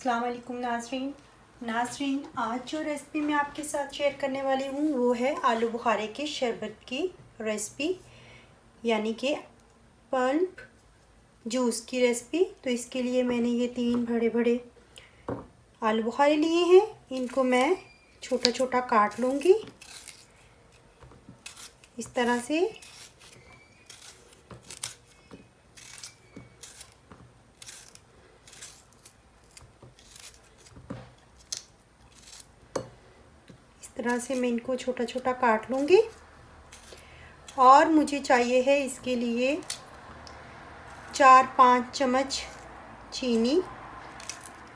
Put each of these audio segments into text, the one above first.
अस्सलाम वालेकुम नाज़रीन, आज जो रेसिपी मैं आपके साथ शेयर करने वाली हूँ वो है आलू बुखारे के शरबत की रेसिपी, यानी कि पल्प जूस की रेसिपी। तो इसके लिए मैंने ये 3 बड़े बड़े आलू बुखारे लिए हैं। इनको मैं छोटा छोटा काट लूँगी इस तरह से। तरह से मैं इनको छोटा छोटा काट लूँगी। और मुझे चाहिए है इसके लिए 4-5 चम्मच चीनी,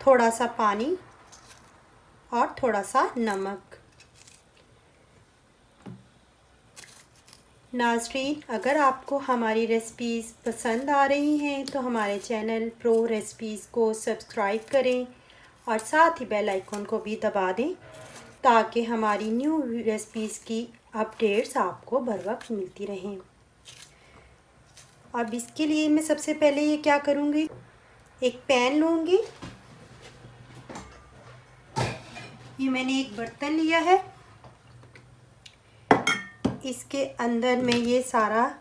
थोड़ा सा पानी और थोड़ा सा नमक। नाज़रीन, अगर आपको हमारी रेसिपीज़ पसंद आ रही हैं तो हमारे चैनल प्रो रेसिपीज़ को सब्सक्राइब करें और साथ ही बेल आइकॉन को भी दबा दें ताकि हमारी न्यू रेसिपीज़ की अपडेट्स आपको बर वक्त मिलती रहें। अब इसके लिए मैं सबसे पहले ये क्या करूँगी, एक पैन लूँगी। ये मैंने एक बर्तन लिया है, इसके अंदर मैं ये सारा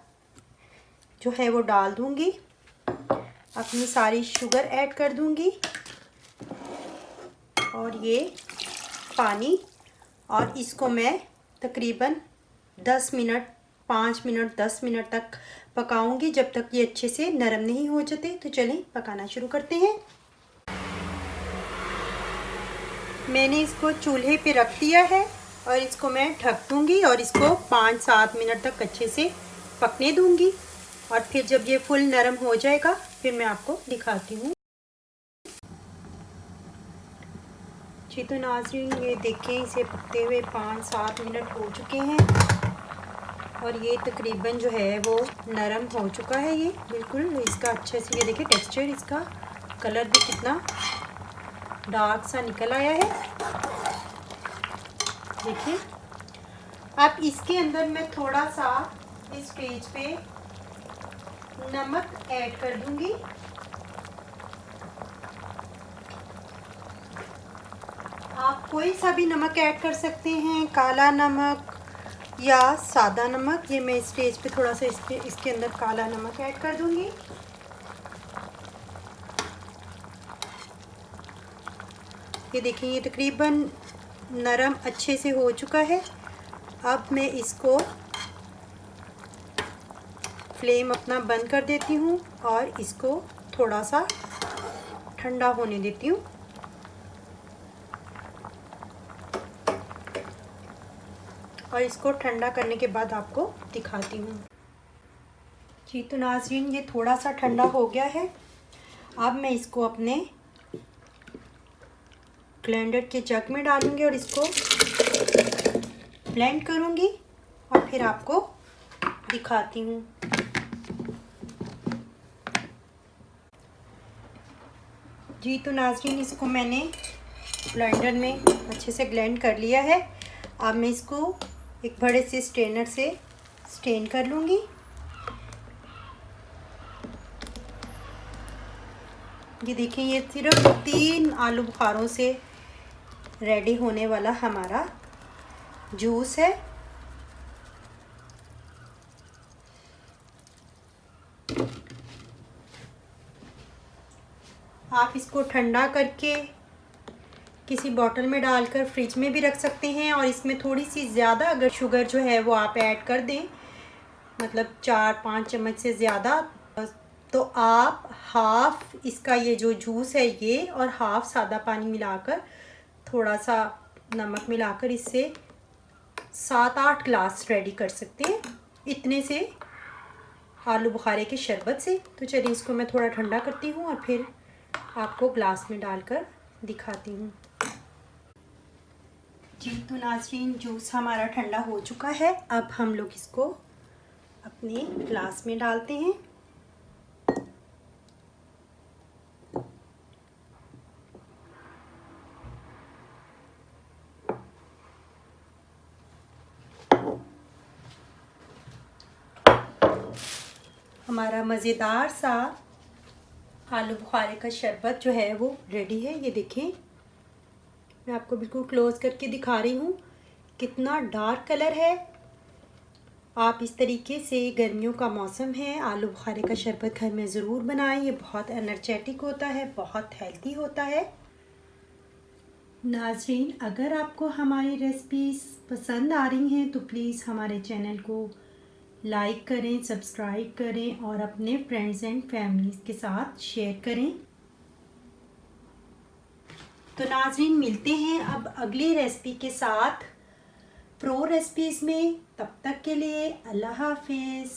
जो है वो डाल दूँगी। अपनी सारी शुगर ऐड कर दूँगी और ये पानी, और इसको मैं तकरीबन 10 मिनट 5 मिनट 10 मिनट तक पकाऊंगी, जब तक ये अच्छे से नरम नहीं हो जाते। तो चलें पकाना शुरू करते हैं। मैंने इसको चूल्हे पे रख दिया है और इसको मैं ढक दूंगी और इसको 5-7 मिनट तक अच्छे से पकने दूंगी। और फिर जब ये फुल नरम हो जाएगा फिर मैं आपको दिखाती हूँ। जी तो नाज़रीन, ये देखें, इसे पकते हुए 5-7 मिनट हो चुके हैं और ये तकरीबन जो है वो नरम हो चुका है। ये बिल्कुल इसका अच्छे से, ये देखिए टेक्सचर, इसका कलर भी कितना डार्क सा निकल आया है, देखिए। अब इसके अंदर मैं थोड़ा सा इस स्टेज पे नमक ऐड कर दूंगी। आप कोई सा भी नमक ऐड कर सकते हैं, काला नमक या सादा नमक। ये मैं स्टेज पे थोड़ा सा इसके अंदर काला नमक ऐड कर दूंगी। ये देखिए, ये तकरीबन नरम अच्छे से हो चुका है। अब मैं इसको फ्लेम अपना बंद कर देती हूँ और इसको थोड़ा सा ठंडा होने देती हूँ। और इसको ठंडा करने के बाद आपको दिखाती हूँ। जी तो नाज़रीन, ये थोड़ा सा ठंडा हो गया है। अब मैं इसको अपने ब्लेंडर के जग में डालूंगी और इसको ब्लेंड करूंगी और फिर आपको दिखाती हूँ। जी तो नाज़रीन, इसको मैंने ब्लेंडर में अच्छे से ब्लेंड कर लिया है। अब मैं इसको एक बड़े से स्ट्रेनर से स्ट्रेन कर लूँगी। ये देखिए, ये सिर्फ 3 आलू बुखारों से रेडी होने वाला हमारा जूस है। आप इसको ठंडा करके किसी बॉटल में डालकर फ्रिज में भी रख सकते हैं और इसमें थोड़ी सी ज़्यादा अगर शुगर जो है वो आप ऐड कर दें, मतलब 4-5 चम्मच से ज़्यादा, तो आप हाफ इसका ये जो जूस है ये और हाफ सादा पानी मिलाकर, थोड़ा सा नमक मिलाकर इससे 7-8 ग्लास रेडी कर सकते हैं, इतने से आलू बुखारे के शरबत से। तो चलिए इसको मैं थोड़ा ठंडा करती हूँ और फिर आपको ग्लास में डालकर दिखाती हूँ। जी तो नाज़रीन, जूस हमारा ठंडा हो चुका है। अब हम लोग इसको अपने ग्लास में डालते हैं। हमारा मज़ेदार सा आलू बुखारे का शरबत जो है वो रेडी है। ये देखें, मैं आपको बिल्कुल क्लोज करके दिखा रही हूँ, कितना डार्क कलर है। आप इस तरीके से, गर्मियों का मौसम है, आलू बुखारे का शरबत घर में ज़रूर बनाएं। ये बहुत एनर्जेटिक होता है, बहुत हेल्दी होता है। नाज़रीन, अगर आपको हमारी रेसिपीज़ पसंद आ रही हैं तो प्लीज़ हमारे चैनल को लाइक करें, सब्सक्राइब करें और अपने फ्रेंड्स एंड फैमिलीज़ के साथ शेयर करें। तो नाज़रीन, मिलते हैं अब अगली रेसिपी के साथ प्रो रेसिपीज़ में। तब तक के लिए अल्लाह हाफिज़।